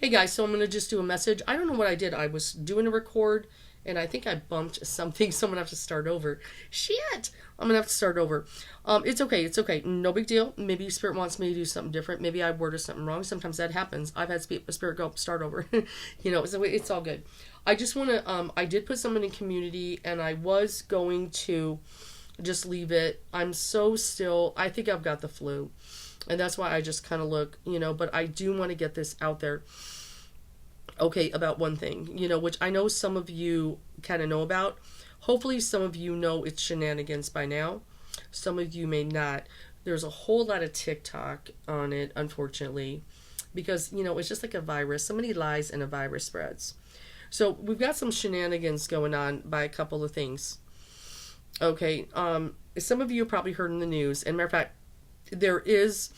Hey guys, so I'm going to just do a message. I don't know what I did. I was doing a record and I think I bumped something, so I'm going to have to start over. Shit! I'm going to have to start over. It's okay. It's okay. No big deal. Maybe Spirit wants me to do something different. Maybe I worded something wrong. Sometimes that happens. I've had Spirit go, start over. So it's all good. I just want to, I did put someone in community and I was going to just leave it. I'm so still, I think I've got the flu. And that's why I just kind of look, but I do want to get this out there. Okay, about one thing, which I know some of you kind of know about. Hopefully some of you know it's Shenanigans by now. Some of you may not. There's a whole lot of TikTok on it, unfortunately, because, it's just like a virus. Somebody lies and a virus spreads. So we've got some shenanigans going on by a couple of things. Okay, some of you have probably heard in the news, and matter of fact, there is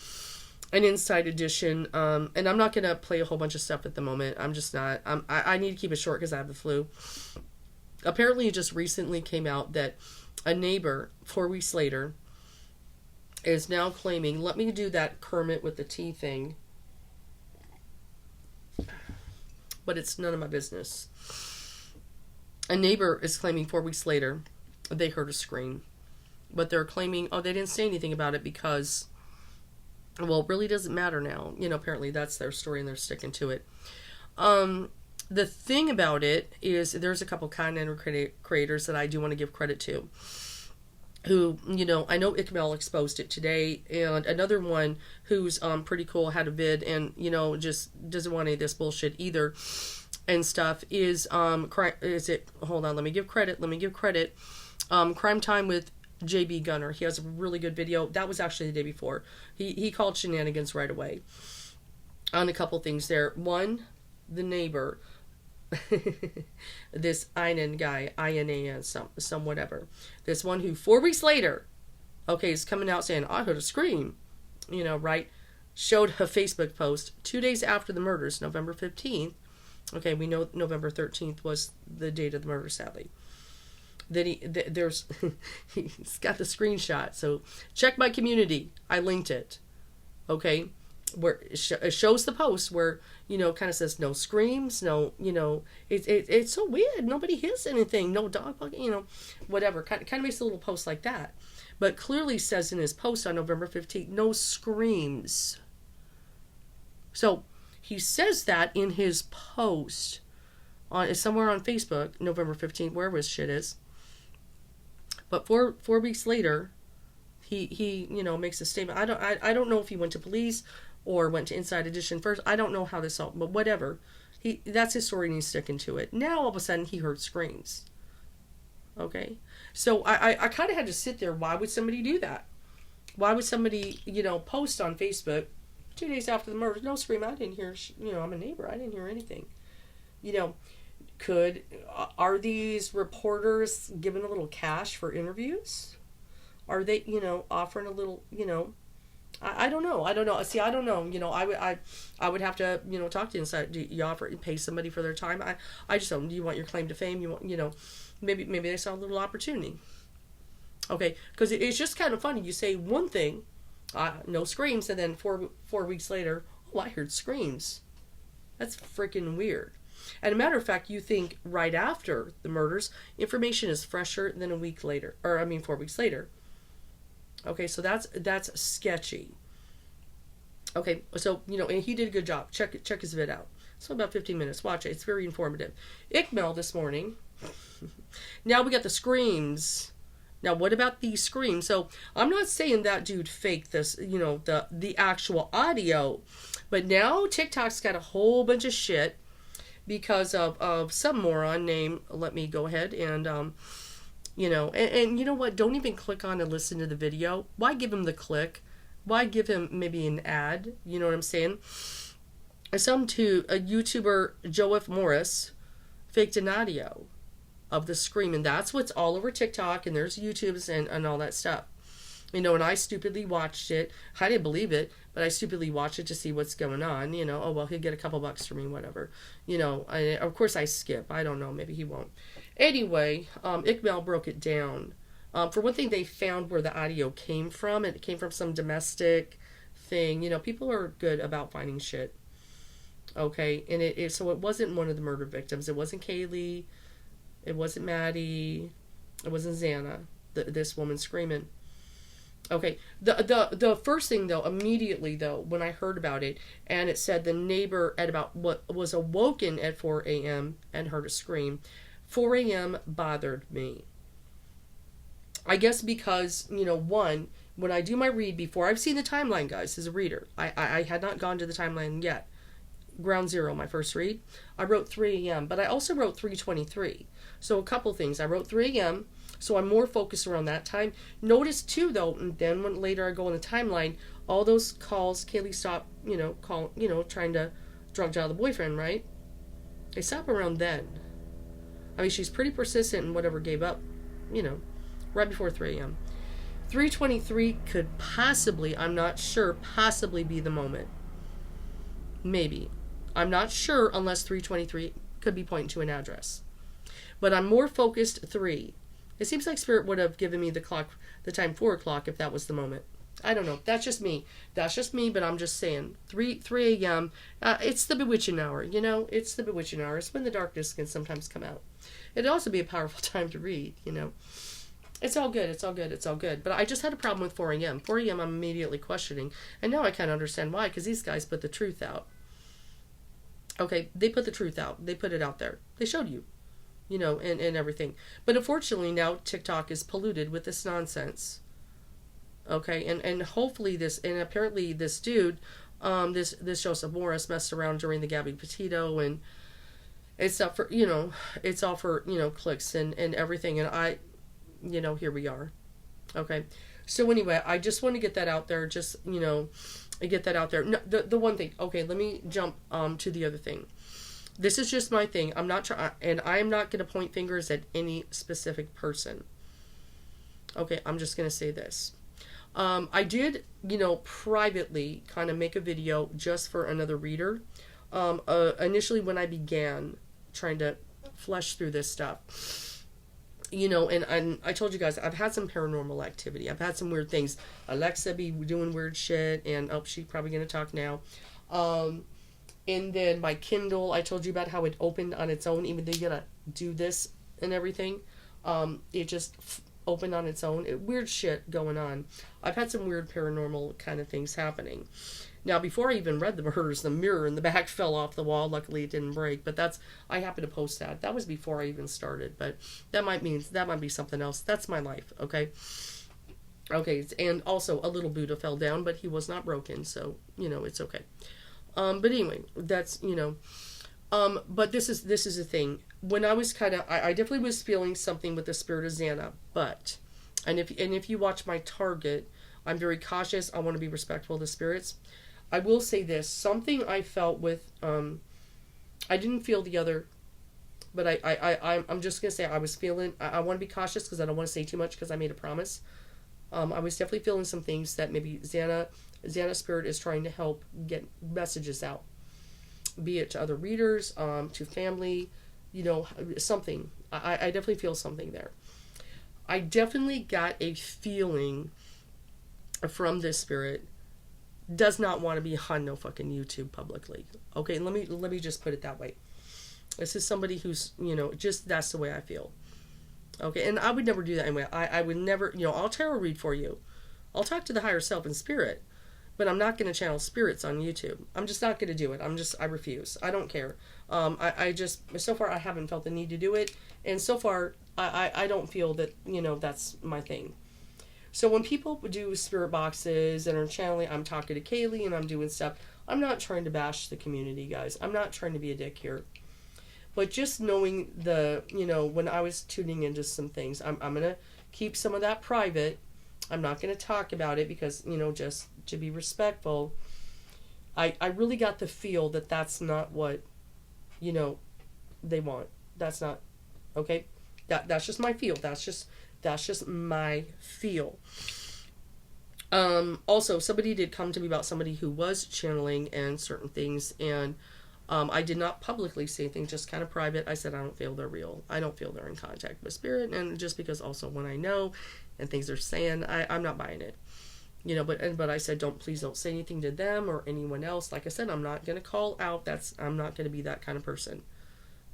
an inside edition, and I'm not going to play a whole bunch of stuff at the moment. I'm just not. I need to keep it short because I have the flu. Apparently, it just recently came out that a neighbor, 4 weeks later, is now claiming, let me do that Kermit with the T thing, but it's none of my business. A neighbor is claiming 4 weeks later they heard a scream, but they're claiming, they didn't say anything about it because, well, it really doesn't matter now. Apparently that's their story and they're sticking to it. The thing about it is there's a couple content creators that I do want to give credit to who, I know Ickmel exposed it today, and another one who's pretty cool had a vid and, just doesn't want any of this bullshit either and stuff is, hold on, let me give credit. Crime Time with JB Gunner. He has a really good video. That was actually the day before. He called Shenanigans right away on a couple things there. One, the neighbor, this Inan guy, INAN, some whatever. This one who 4 weeks later, is coming out saying, I heard a scream, right? Showed a Facebook post 2 days after the murders, November 15th. Okay, we know November 13th was the date of the murder, sadly. Then he's got the screenshot. So check my community. I linked it. Okay, where it shows the post where kind of says no screams, no it's so weird. Nobody hears anything. No dog barking. Whatever. Kind of makes a little post like that, but clearly says in his post on November 15th, no screams. So he says that in his post on somewhere on Facebook, November 15th, wherever his shit is. But four weeks later, he makes a statement. I don't know if he went to police or went to Inside Edition first. I don't know how this all, but whatever. That's his story and he's sticking to it. Now all of a sudden he heard screams. Okay, so I kind of had to sit there. Why would somebody do that? Why would somebody post on Facebook 2 days after the murder? No scream. I didn't hear. I'm a neighbor. I didn't hear anything. Are these reporters given a little cash for interviews? Are they, offering a little, I don't know. See, I don't know. I would have to, talk to Inside. Do you pay somebody for their time? I just don't. Do you want your claim to fame? You want, maybe they saw a little opportunity. Okay, because it's just kind of funny. You say one thing, no screams, and then four weeks later, I heard screams. That's freaking weird. And a matter of fact, you think right after the murders, information is fresher than 4 weeks later. Okay, so that's sketchy. Okay, so, and he did a good job. Check his vid out. So about 15 minutes. Watch it. It's very informative. Ickmel this morning. Now we got the screams. Now, what about these screams? So I'm not saying that dude faked this, the actual audio. But now TikTok's got a whole bunch of shit because of some moron named, let me go ahead and, and you know what? Don't even click on and listen to the video. Why give him the click? Why give him maybe an ad? You know what I'm saying? A YouTuber, Joe F. Morris, faked an audio of the scream. And that's what's all over TikTok. And there's YouTubes and all that stuff. And I stupidly watched it. I didn't believe it, but I stupidly watched it to see what's going on. Oh, well, he'll get a couple bucks from me, whatever. Of course I skip. I don't know. Maybe he won't. Anyway, Ickmel broke it down. For one thing, they found where the audio came from. It came from some domestic thing. People are good about finding shit. Okay, and so it wasn't one of the murder victims. It wasn't Kaylee. It wasn't Maddie. It wasn't Xana. This woman screaming. Okay, the first thing though, immediately though, when I heard about it, and it said the neighbor at about what was awoken at 4 a.m. and heard a scream, 4 a.m. bothered me. I guess because, one, when I do my read before I've seen the timeline, guys, as a reader, I had not gone to the timeline yet. Ground zero, my first read, I wrote 3 a.m., but I also wrote 3:23. So a couple things. I wrote 3 a.m., so I'm more focused around that time. Notice too, though, and then when later I go on the timeline, all those calls, Kaylee stopped, trying to drug dial the boyfriend, right? They stop around then. I mean, she's pretty persistent and whatever gave up, right before 3 a.m. 3:23 could possibly, I'm not sure, possibly be the moment. Maybe. I'm not sure unless 3:23 could be pointing to an address. But I'm more focused 3. It seems like Spirit would have given me the time 4 o'clock if that was the moment. I don't know. That's just me. But I'm just saying. 3 a.m. It's the bewitching hour, It's the bewitching hour. It's when the darkness can sometimes come out. It'd also be a powerful time to read, It's all good. But I just had a problem with 4 a.m. 4 a.m. I'm immediately questioning. And now I kind of understand why, because these guys put the truth out. Okay, they put the truth out. They put it out there. They showed you. And everything. But unfortunately now TikTok is polluted with this nonsense. Okay, and hopefully apparently this dude, this Joseph Morris messed around during the Gabby Petito, and it's up for, it's all for, clicks and everything, and here we are. Okay, so anyway, I just want to get that out there, get that out there. No, the one thing, okay, let me jump to the other thing. This is just my thing. I'm not trying, and I am not going to point fingers at any specific person. Okay, I'm just going to say this. I did, privately kind of make a video just for another reader. Initially when I began trying to flesh through this stuff, and I told you guys, I've had some paranormal activity. I've had some weird things. Alexa be doing weird shit, and she's probably going to talk now. And then my Kindle, I told you about how it opened on its own, even though you gotta do this and everything. It just opened on its own. Weird shit going on. I've had some weird paranormal kind of things happening. Now, before I even read the murders, the mirror in the back fell off the wall. Luckily, it didn't break. But I happened to post that. That was before I even started. But that might be something else. That's my life, okay? Okay, and also a little Buddha fell down, but he was not broken, so, it's okay. But anyway, that's, but this is the thing. When I was I definitely was feeling something with the spirit of Xana, and if you watch my target, I'm very cautious. I want to be respectful of the spirits. I will say this, something I felt with, I didn't feel the other, but I'm just going to say I was feeling, I want to be cautious because I don't want to say too much because I made a promise. I was definitely feeling some things that maybe Xana Spirit is trying to help get messages out, be it to other readers, to family, something. I definitely feel something there. I definitely got a feeling from this spirit does not want to be on no fucking YouTube publicly. Okay, let me just put it that way. This is somebody who's, just that's the way I feel. Okay, and I would never do that anyway. I would never, I'll tarot read for you. I'll talk to the higher self in spirit. But I'm not going to channel spirits on YouTube. I'm just not going to do it. I refuse. I don't care. So far I haven't felt the need to do it. And so far, I don't feel that, that's my thing. So when people do spirit boxes and are channeling, I'm talking to Kaylee and I'm doing stuff. I'm not trying to bash the community, guys. I'm not trying to be a dick here. But just knowing when I was tuning into some things, I'm going to keep some of that private. I'm not going to talk about it because, just to be respectful. I really got the feel that that's not what, they want. That's not, okay? That's just my feel. That's just my feel. Also, somebody did come to me about somebody who was channeling and certain things, and I did not publicly say anything, just kind of private. I said I don't feel they're real. I don't feel they're in contact with spirit, and just because also when I know and things they're saying, I'm not buying it. But I said, please don't say anything to them or anyone else. Like I said, I'm not going to call out. I'm not going to be that kind of person.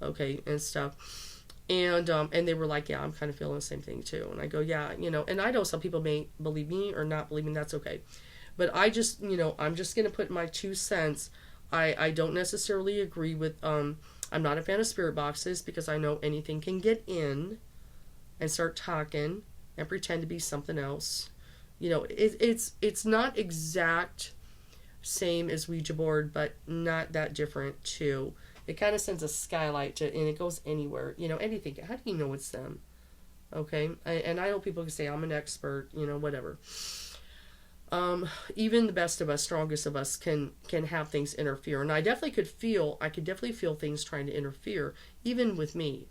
Okay. And stuff. And they were like, yeah, I'm kind of feeling the same thing too. And I go, yeah, and I know some people may believe me or not believe me. That's okay. But I just, I'm just going to put my 2 cents. I don't necessarily agree with, I'm not a fan of spirit boxes because I know anything can get in and start talking and pretend to be something else. It's not exact same as Ouija board, but not that different too. It kind of sends a skylight and it goes anywhere. Anything. How do you know it's them? Okay? And I know people can say, I'm an expert, whatever. Even the best of us, strongest of us can have things interfere. And I could definitely feel things trying to interfere, even with me.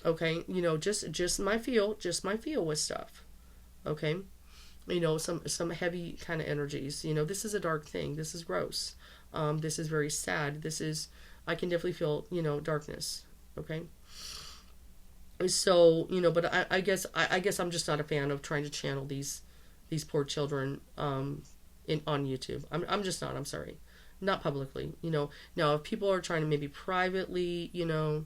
Okay? Just my feel with stuff. Okay? Some heavy kind of energies. This is a dark thing. This is gross. This is very sad. I can definitely feel, darkness. Okay. So, but I guess I'm just not a fan of trying to channel these poor children, on YouTube. I'm just not, I'm sorry. Not publicly, Now, if people are trying to maybe privately, and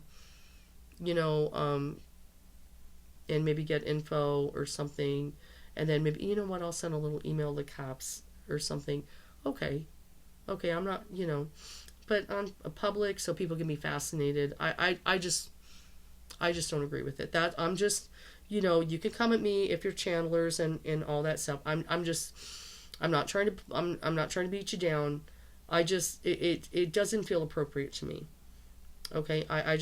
maybe get info or something, and then maybe, I'll send a little email to cops or something. Okay, I'm not, but on a public, so people can be fascinated. I just don't agree with it. That I'm just, you can come at me if you're channelers and all that stuff. I'm not trying to beat you down. It doesn't feel appropriate to me. Okay, I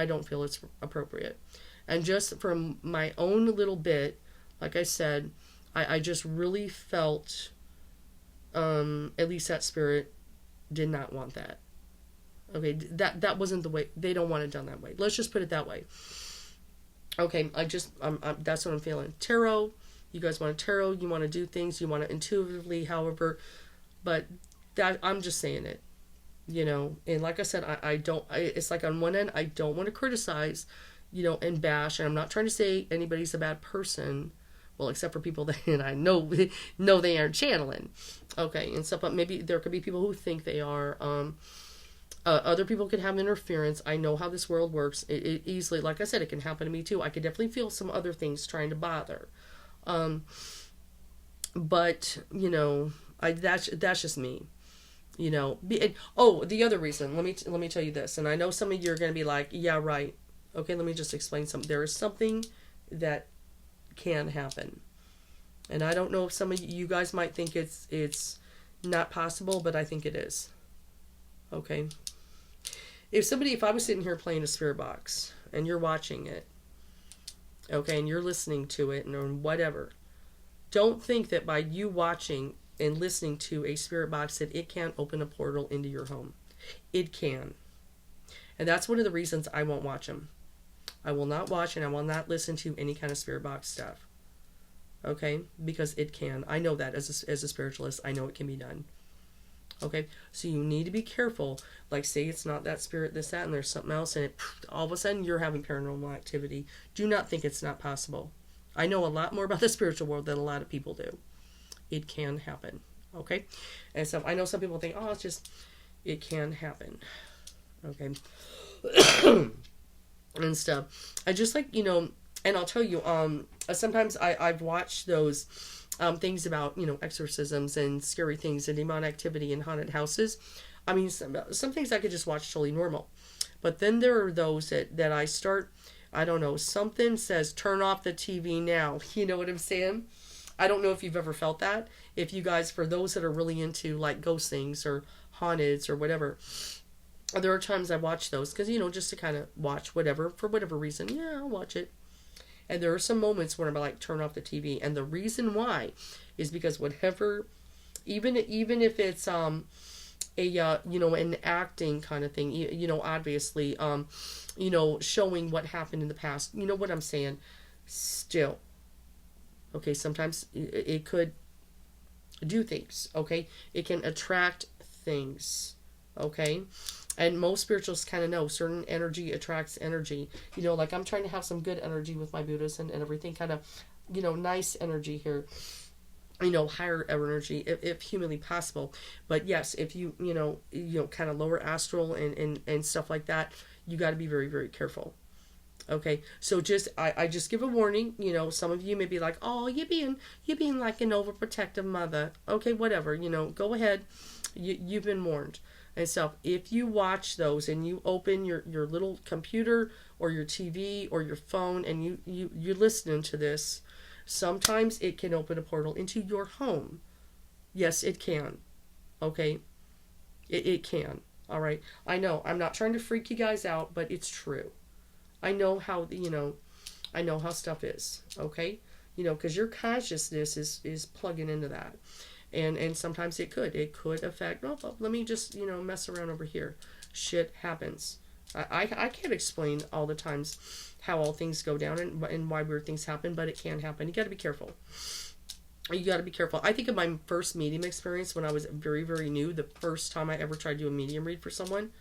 don't feel it's appropriate. And just from my own little bit, like I said, I just really felt, at least that spirit did not want that. Okay, that wasn't the way. They don't want it done that way. Let's just put it that way. Okay, that's what I'm feeling. Tarot, you guys want a tarot, you want to do things, you want to intuitively, however, but that, I'm just saying it, and like I said, it's like on one end, I don't want to criticize, and bash, and I'm not trying to say anybody's a bad person, well, except for people that I know they aren't channeling, okay, and stuff, but maybe there could be people who think they are, other people could have interference. I know how this world works. It easily, like I said, it can happen to me too. I could definitely feel some other things trying to bother. But that's just me. The other reason. Let me tell you this. And I know some of you are going to be like, yeah, right. Okay, let me just explain something. There is something that can happen, and I don't know if some of you guys might think it's not possible, but I think it is. Okay. If I was sitting here playing a spirit box and you're watching it, okay, and you're listening to it and whatever, don't think that by you watching and listening to a spirit box that it can't open a portal into your home. It can. And that's one of the reasons I won't watch them. I will not watch and I will not listen to any kind of spirit box stuff. Okay? Because it can. I know that as a spiritualist. I know it can be done. Okay, so you need to be careful. Like, say it's not that spirit, this, that, and there's something else, and all of a sudden you're having paranormal activity. Do not think it's not possible. I know a lot more about the spiritual world than a lot of people do. It can happen. Okay, and so I know some people think, oh, it can happen. Okay, and stuff. I just and I'll tell you, sometimes I've watched those. Things about, exorcisms and scary things and demonic activity in haunted houses. I mean, some things I could just watch totally normal. But then there are those that I start, I don't know, something says, turn off the TV now. You know what I'm saying? I don't know if you've ever felt that. If you guys, for those that are really into like ghost things or haunteds or whatever, there are times I watch those because, just to kind of watch whatever, for whatever reason. Yeah, I'll watch it. And there are some moments where I'm like, turn off the TV. And the reason why is because whatever, even if it's an acting kind of thing, obviously, showing what happened in the past. You know what I'm saying? Still. Okay, sometimes it could do things, okay? It can attract things, okay? And most spiritualists kind of know certain energy attracts energy. Like I'm trying to have some good energy with my Buddhists and everything, kind of, nice energy here. higher energy if humanly possible. But yes, if you kind of lower astral and stuff like that, you got to be very, very careful. Okay, so I just give a warning. Some of you may be like, oh, you being like an overprotective mother. Okay, whatever. Go ahead. You've been warned and stuff. If you watch those and you open your little computer or your TV or your phone and you're listening to this, sometimes it can open a portal into your home. Yes, it can. Okay, it can. All right. I know I'm not trying to freak you guys out, but it's true. I know how I know how stuff is, okay? Because your consciousness is plugging into that, and sometimes it could affect. Oh, well, let me just mess around over here. Shit happens. I can't explain all the times how all things go down and why weird things happen, but it can happen. You got to be careful. You got to be careful. I think of my first medium experience when I was very, very new. The first time I ever tried to do a medium read for someone.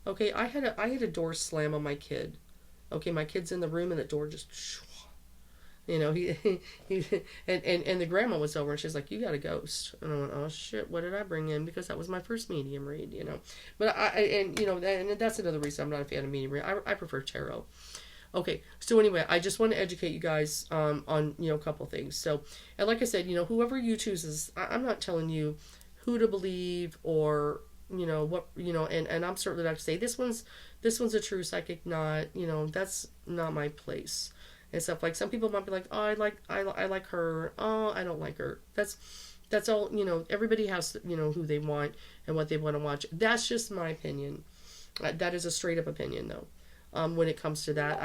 Okay, I had a door slam on my kid. Okay, my kid's in the room and the door just, he and the grandma was over and she's like, you got a ghost. And I went, oh shit, what did I bring in? Because that was my first medium read, But and that's another reason I'm not a fan of medium read. I prefer tarot. Okay, so anyway, I just want to educate you guys on a couple things. So, and like I said, whoever you choose I'm not telling you who to believe or what and I'm certainly not to say this one's a true psychic, not that's not my place and stuff. Like some people might be like, oh, I like her, oh, I don't like her. That's all. Everybody has who they want and what they want to watch. That's just my opinion. That is a straight up opinion though. When it comes to that,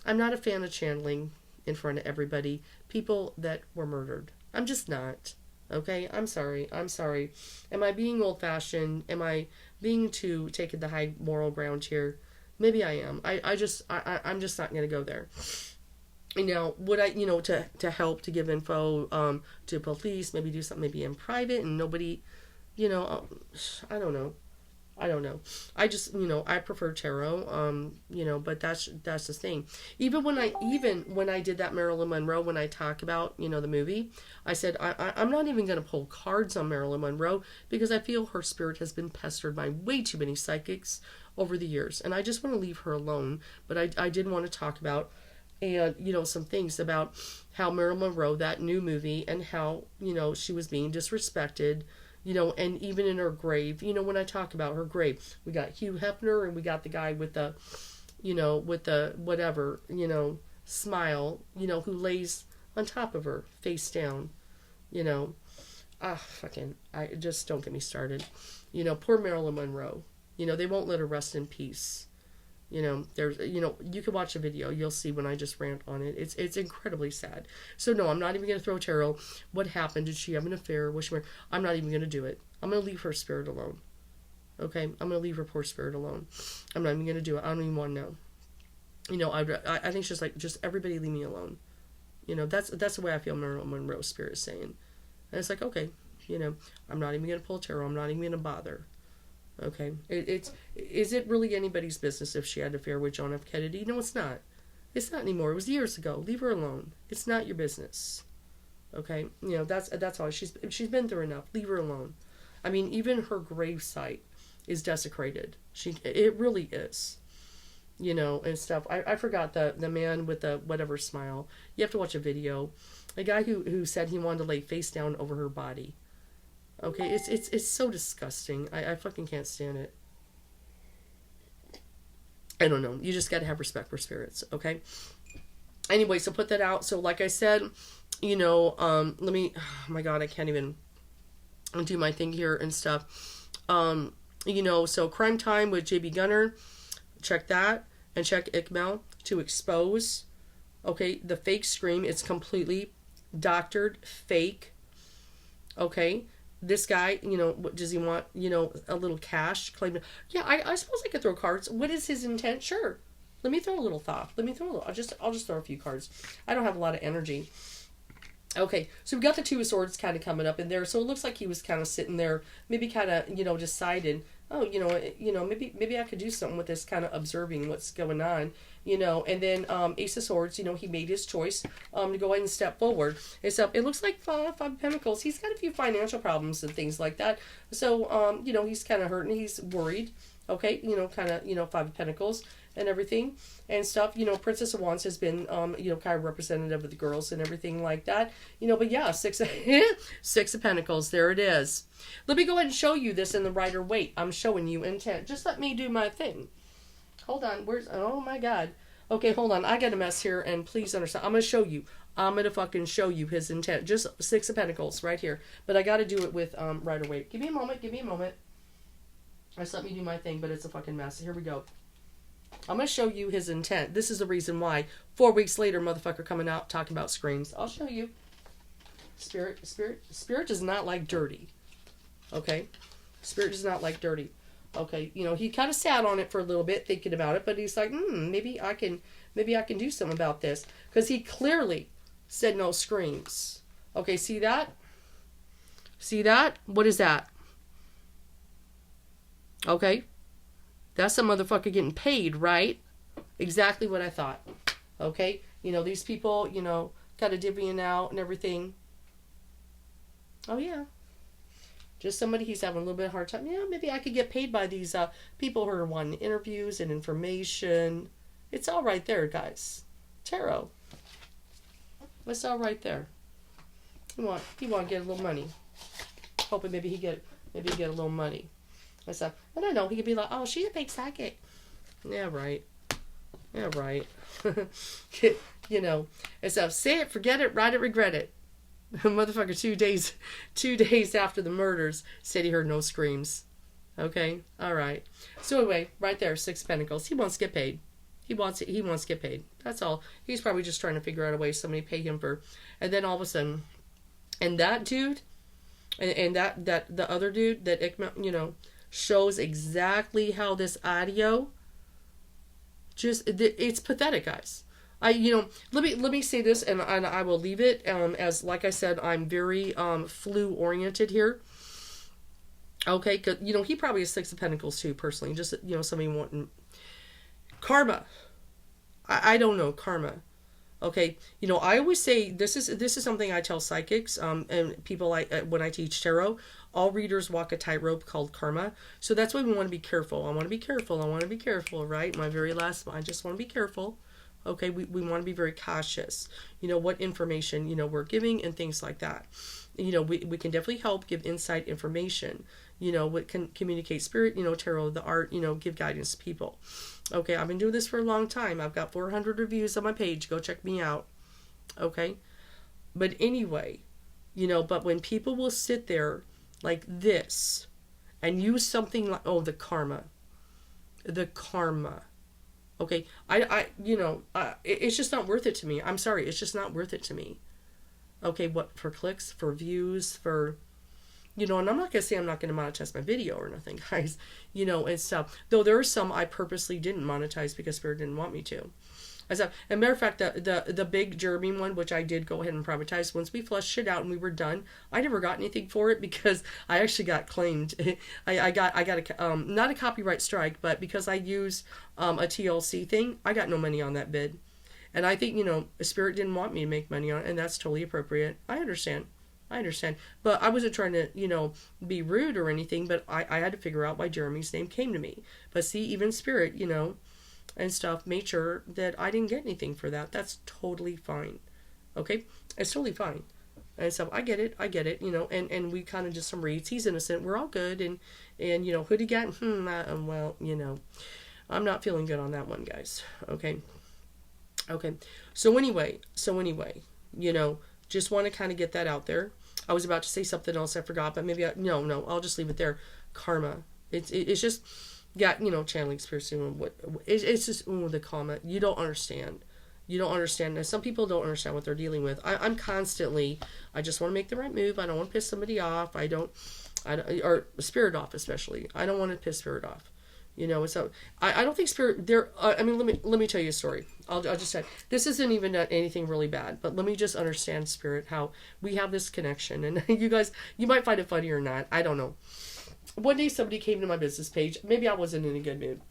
I'm not a fan of channeling in front of everybody people that were murdered. I'm just not. Okay, I'm sorry. Am I being old-fashioned? Am I being too taking the high moral ground here? Maybe I am. I'm just not going to go there. Now, would I, to help, to give info to police, maybe do something maybe in private and nobody, I don't know. I just, I prefer tarot, but that's the thing. Even when I did that Marilyn Monroe, when I talk about, the movie, I said, I'm not even going to pull cards on Marilyn Monroe because I feel her spirit has been pestered by way too many psychics over the years. And I just want to leave her alone. But I did want to talk about, and, some things about how Marilyn Monroe, that new movie, and how, she was being disrespected, and even in her grave, when I talk about her grave, we got Hugh Hefner and we got the guy with the, with the whatever, smile, who lays on top of her, face down, I just don't get me started. Poor Marilyn Monroe, they won't let her rest in peace. There's, you can watch a video. You'll see when I just rant on it. It's incredibly sad. So no, I'm not even going to throw tarot. What happened? Did she have an affair? Was she married? I'm not even going to do it. I'm going to leave her spirit alone. Okay? I'm going to leave her poor spirit alone. I'm not even going to do it. I don't even want to know. I think it's just everybody leave me alone. That's the way I feel Marilyn Monroe's spirit is saying. And it's like, okay, I'm not even going to pull tarot. I'm not even going to bother. Okay, is it really anybody's business if she had an affair with John F. Kennedy? No, it's not. It's not anymore. It was years ago. Leave her alone. It's not your business. Okay, that's all. She's been through enough. Leave her alone. I mean, even her gravesite is desecrated. It really is. And stuff. I forgot the man with the whatever smile. You have to watch a video. A guy who said he wanted to lay face down over her body. Okay, it's so disgusting. I fucking can't stand it. I don't know. You just gotta have respect for spirits, okay? Anyway, so put that out. So like I said, let me, oh my God, I can't even do my thing here and stuff. So Crime Time with JB Gunner. Check that. And check Iqbal to expose, okay, the fake scream. It's completely doctored, fake, okay? This guy, does he want, a little cash? Claim, yeah, I suppose I could throw cards. What is his intent? Sure. Let me throw a little thought. I'll just throw a few cards. I don't have a lot of energy. Okay, so we got the Two of Swords kind of coming up in there. So it looks like he was kind of sitting there, maybe kind of, decided, oh, maybe I could do something with this, kind of observing what's going on, and then Ace of Swords, he made his choice to go ahead and step forward. And so it looks like five of Pentacles. He's got a few financial problems and things like that. So, he's kind of hurting. He's worried. Okay, kind of, Five of Pentacles and everything and stuff. Princess of Wands has been, kind of representative of the girls and everything like that. But yeah, Six of Pentacles, there it is. Let me go ahead and show you this in the Rider-Waite. I'm showing you intent. Just let me do my thing. Hold on. Oh my God. Okay, hold on. I got a mess here, and please understand. I'm going to show you. I'm going to fucking show you his intent. Just Six of Pentacles right here. But I got to do it with Rider-Waite. Give me a moment. Just let me do my thing, but it's a fucking mess. Here we go. I'm going to show you his intent. This is the reason why. 4 weeks later, motherfucker coming out talking about screams. I'll show you. Spirit does not like dirty. Okay? Spirit does not like dirty. Okay? He kind of sat on it for a little bit, thinking about it, but he's like, maybe I can do something about this. Because he clearly said no screams. Okay, see that? See that? What is that? Okay? That's a motherfucker getting paid, right? Exactly what I thought. Okay? These people, kind of divvying out and everything. Oh, yeah. Just somebody he's having a little bit of a hard time. Yeah, maybe I could get paid by these people who are wanting interviews and information. It's all right there, guys. Tarot. It's all right there. He want to get a little money. Hoping maybe he get a little money. So, I don't know. He could be like, oh, she's a big psychic. Yeah, right. Yeah, right. And so, say it, forget it, write it, regret it. Motherfucker, 2 days after the murders, said he heard no screams. Okay? All right. So anyway, right there, Six of Pentacles. He wants to get paid. He wants to get paid. That's all. He's probably just trying to figure out a way somebody pay him for. And then all of a sudden, and that dude, and that the other dude that Ikma, shows exactly how this audio it's pathetic, guys. Let me say this, and I will leave it as, like I said, I'm very flu oriented here. Okay, 'cause, he probably has Six of Pentacles too, personally. Just, somebody wanting karma. I don't know, karma. Okay, I always say this is something I tell psychics and people when I teach tarot. All readers walk a tightrope called karma. So that's why we want to be careful. I want to be careful, right? My very last, I just want to be careful. Okay, we want to be very cautious. What information, we're giving and things like that. We can definitely help give insight information. What can communicate spirit, tarot, the art, give guidance to people. Okay, I've been doing this for a long time. I've got 400 reviews on my page. Go check me out. Okay? But anyway, but when people will sit there like this and use something like, the karma. Okay, it's just not worth it to me. I'm sorry, it's just not worth it to me. Okay, what, for clicks, for views, for, and I'm not going to say I'm not going to monetize my video or nothing, guys, and stuff. Though there are some I purposely didn't monetize because Spirit didn't want me to. As a matter of fact, the big Jeremy one, which I did go ahead and privatize, once we flushed it out and we were done, I never got anything for it because I actually got claimed. I got a, not a copyright strike, but because I used a TLC thing, I got no money on that bid. And I think, Spirit didn't want me to make money on it, and that's totally appropriate. I understand. But I wasn't trying to, be rude or anything, but I had to figure out why Jeremy's name came to me. But see, even Spirit, and stuff, made sure that I didn't get anything for that. That's totally fine. Okay? It's totally fine. And so I get it, and we kind of did some reads. He's innocent. We're all good. And who'd he get? Well, I'm not feeling good on that one, guys. Okay? So anyway, just want to kind of get that out there. I was about to say something else I forgot, but maybe no, I'll just leave it there. Karma. It's just, channeling spirits. It's just the karma. You don't understand. And some people don't understand what they're dealing with. I'm constantly, I just want to make the right move. I don't want to piss somebody off. Or spirit off especially. I don't want to piss spirit off. So I don't think spirit there. Let me tell you a story. I'll just say this isn't even anything really bad, but let me just understand spirit, how we have this connection, and you guys, you might find it funny or not. I don't know. one day somebody came to my business page. Maybe I wasn't in a good mood.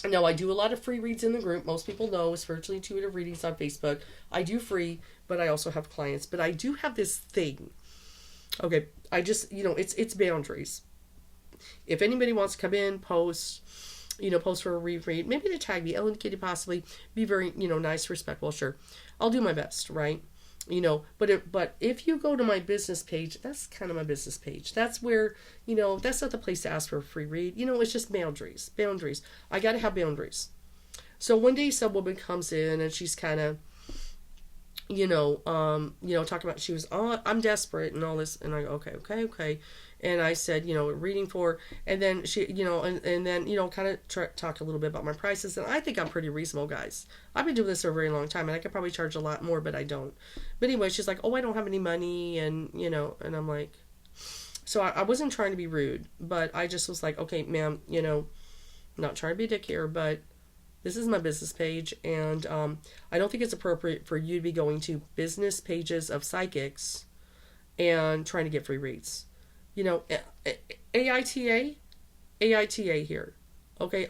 No, I do a lot of free reads in the group. Most people know spiritually intuitive readings on Facebook. I do free, but I also have clients. But I do have this thing. Okay, I just, it's boundaries. If anybody wants to come in, post for a reread, maybe to tag me, Ellen Kitty, possibly, be very, nice, respectful, sure. I'll do my best, right? But if you go to my business page, that's kind of my business page. That's where, that's not the place to ask for a free read. It's just boundaries. I got to have boundaries. So one day some woman comes in and she's kind of, talking about, she was, oh, I'm desperate and all this. And I go, okay. And I said, reading for, and then she, and then, kind of talk a little bit about my prices. And I think I'm pretty reasonable, guys. I've been doing this for a very long time, and I could probably charge a lot more, but I don't. But anyway, she's like, oh, I don't have any money, and, and I'm like, so I wasn't trying to be rude, but I just was like, okay, ma'am, I'm not trying to be a dick here, but this is my business page, and I don't think it's appropriate for you to be going to business pages of psychics and trying to get free reads. AITA here. Okay,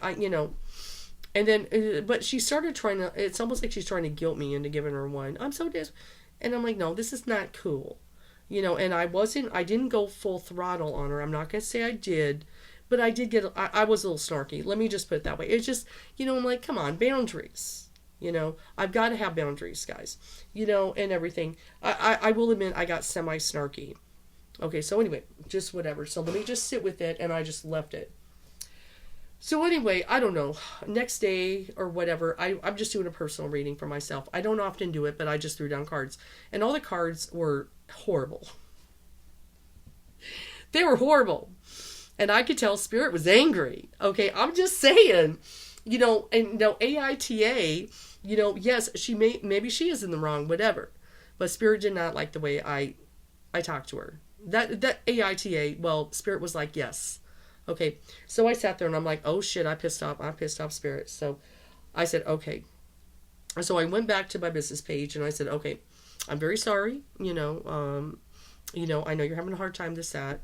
and then, but she started trying to, it's almost like she's trying to guilt me into giving her one. I'm so and I'm like, no, this is not cool. And I didn't go full throttle on her. I'm not going to say I did, but I did I was a little snarky. Let me just put it that way. It's just, I'm like, come on, boundaries. I've got to have boundaries, guys, and everything. I will admit I got semi-snarky. Okay, so anyway, just whatever. So let me just sit with it, and I just left it. So anyway, I don't know. Next day or whatever, I'm just doing a personal reading for myself. I don't often do it, but I just threw down cards. And all the cards were horrible. They were horrible. And I could tell Spirit was angry. Okay, I'm just saying. And AITA, yes, maybe she is in the wrong, whatever. But Spirit did not like the way I talked to her. That AITA, well, Spirit was like, yes. Okay, so I sat there and I'm like, oh shit, I pissed off Spirit. So I said, okay. So I went back to my business page and I said, okay, I'm very sorry. I know you're having a hard time with that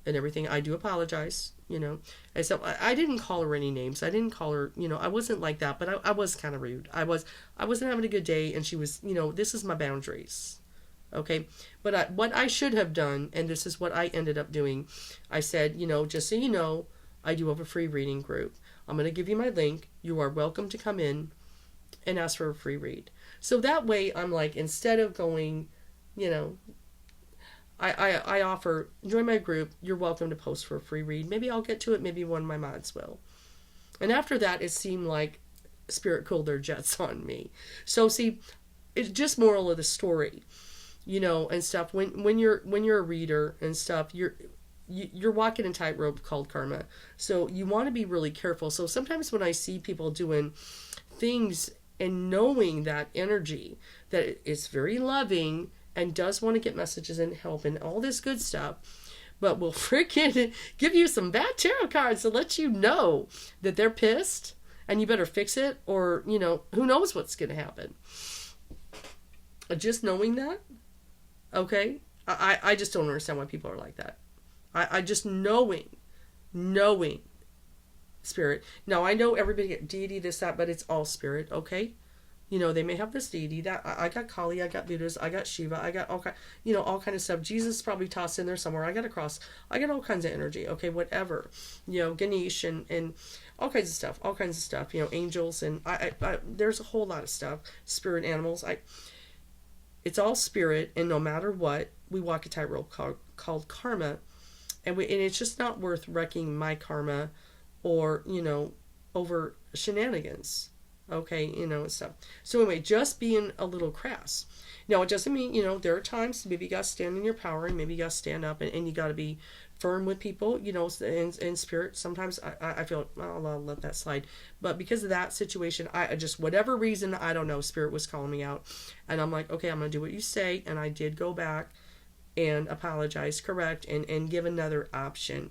and everything. I do apologize, And so I didn't call her any names. I didn't call her, I wasn't like that, but I was kind of rude. I wasn't having a good day, and she was, this is my boundaries. Okay, but what I should have done, and this is what I ended up doing, I said, just so you know, I do have a free reading group. I'm going to give you my link. You are welcome to come in and ask for a free read. So that way, I'm like, instead of going, I offer, join my group, you're welcome to post for a free read. Maybe I'll get to it, maybe one of my mods will. And after that, it seemed like Spirit cooled their jets on me. So see, it's just moral of the story. And stuff. When you're a reader and stuff, you're walking a tightrope called karma. So you want to be really careful. So sometimes when I see people doing things and knowing that energy, that it's very loving and does want to get messages and help and all this good stuff, but will freaking give you some bad tarot cards to let you know that they're pissed and you better fix it, or who knows what's going to happen. Just knowing that. Okay? I just don't understand why people are like that. I just knowing Spirit. Now, I know everybody get deity, this, that, but it's all Spirit, okay? They may have this deity. That I got Kali, I got Buddhas, I got Shiva, I got all kind of stuff. Jesus probably tossed in there somewhere. I got a cross. I got all kinds of energy, okay? Whatever. Ganesh and all kinds of stuff. Angels, and I there's a whole lot of stuff. Spirit animals. It's all Spirit, and no matter what, we walk a tightrope called karma, and it's just not worth wrecking my karma, or over shenanigans, okay, and stuff. So anyway, just being a little crass. Now, it doesn't mean there are times maybe you got to stand in your power, and maybe you got to stand up, and you got to be firm with people, in Spirit. Sometimes I feel I'll let that slide, but because of that situation, I just, whatever reason, I don't know, Spirit was calling me out, and I'm like, okay, I'm gonna do what you say. And I did go back and apologize, correct, and give another option.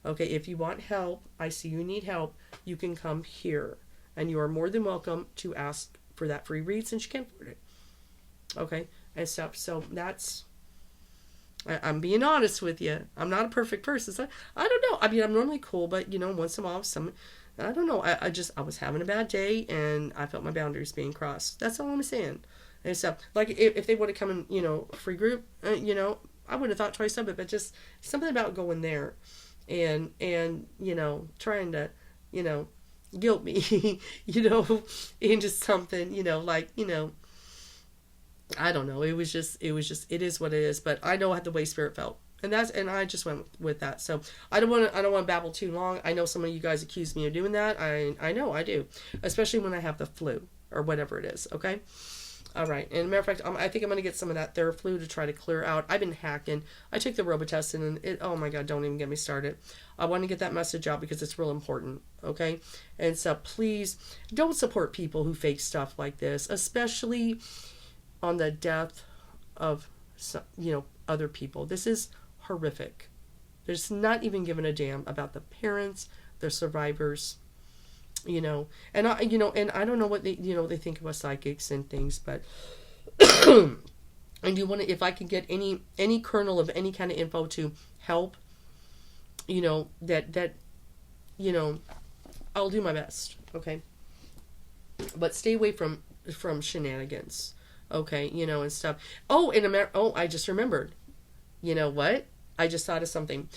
Okay, if you want help, I see you need help, you can come here, and you are more than welcome to ask for that free read since you can't afford it. Okay, and stuff. So that's, I'm being honest with you. I'm not a perfect person. So I don't know. I mean, I'm normally cool, but, once in a while, I don't know. I was having a bad day, and I felt my boundaries being crossed. That's all I'm saying. And so, like, if they would have come in, free group, I would have thought twice of it, but just something about going there and trying to, guilt me, into something, I don't know. It is what it is, but I know how the way Spirit felt. And I just went with that. So I don't want to babble too long. I know some of you guys accuse me of doing that. I know I do, especially when I have the flu or whatever it is. Okay. All right. And matter of fact, I think I'm going to get some of that Theraflu to try to clear out. I've been hacking. I took the Robitussin and oh my God, don't even get me started. I want to get that message out because it's real important. Okay. And so please don't support people who fake stuff like this, especially on the death of, other people. This is horrific. They're just not even giving a damn about the parents, the survivors, and I don't know what they think of us psychics and things, but I do want to, if I can get any kernel of any kind of info to help, that I'll do my best. Okay. But stay away from shenanigans. Okay. And stuff. Oh, I just remembered. You know what? I just thought of something.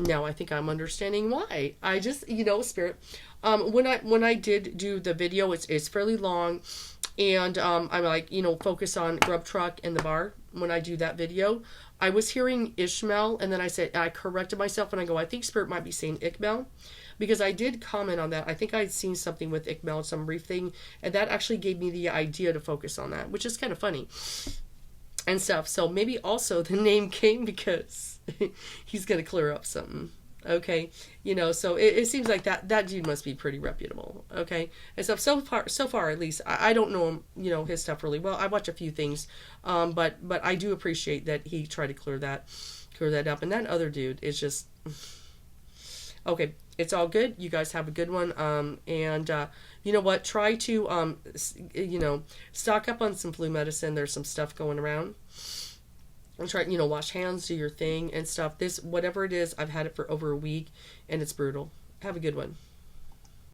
Now I think I'm understanding why. I just, Spirit. When I did do the video, it's fairly long, and I'm like, focus on Grub Truck and the bar. When I do that video, I was hearing Ishmael, and then I corrected myself, and I go, I think Spirit might be saying Iqbal, because I did comment on that. I think I'd seen something with Iqbal, some brief thing, and that actually gave me the idea to focus on that, which is kind of funny. And stuff. So maybe also the name came because he's going to clear up something. Okay. So it seems like that dude must be pretty reputable. Okay. And so far, at least, I don't know him, his stuff really well. I watch a few things. But I do appreciate that he tried to clear that up. And that other dude is just, okay. It's all good. You guys have a good one. And you know what? Try to, stock up on some flu medicine. There's some stuff going around. And try, wash hands, do your thing and stuff. Whatever it is, I've had it for over a week, and it's brutal. Have a good one.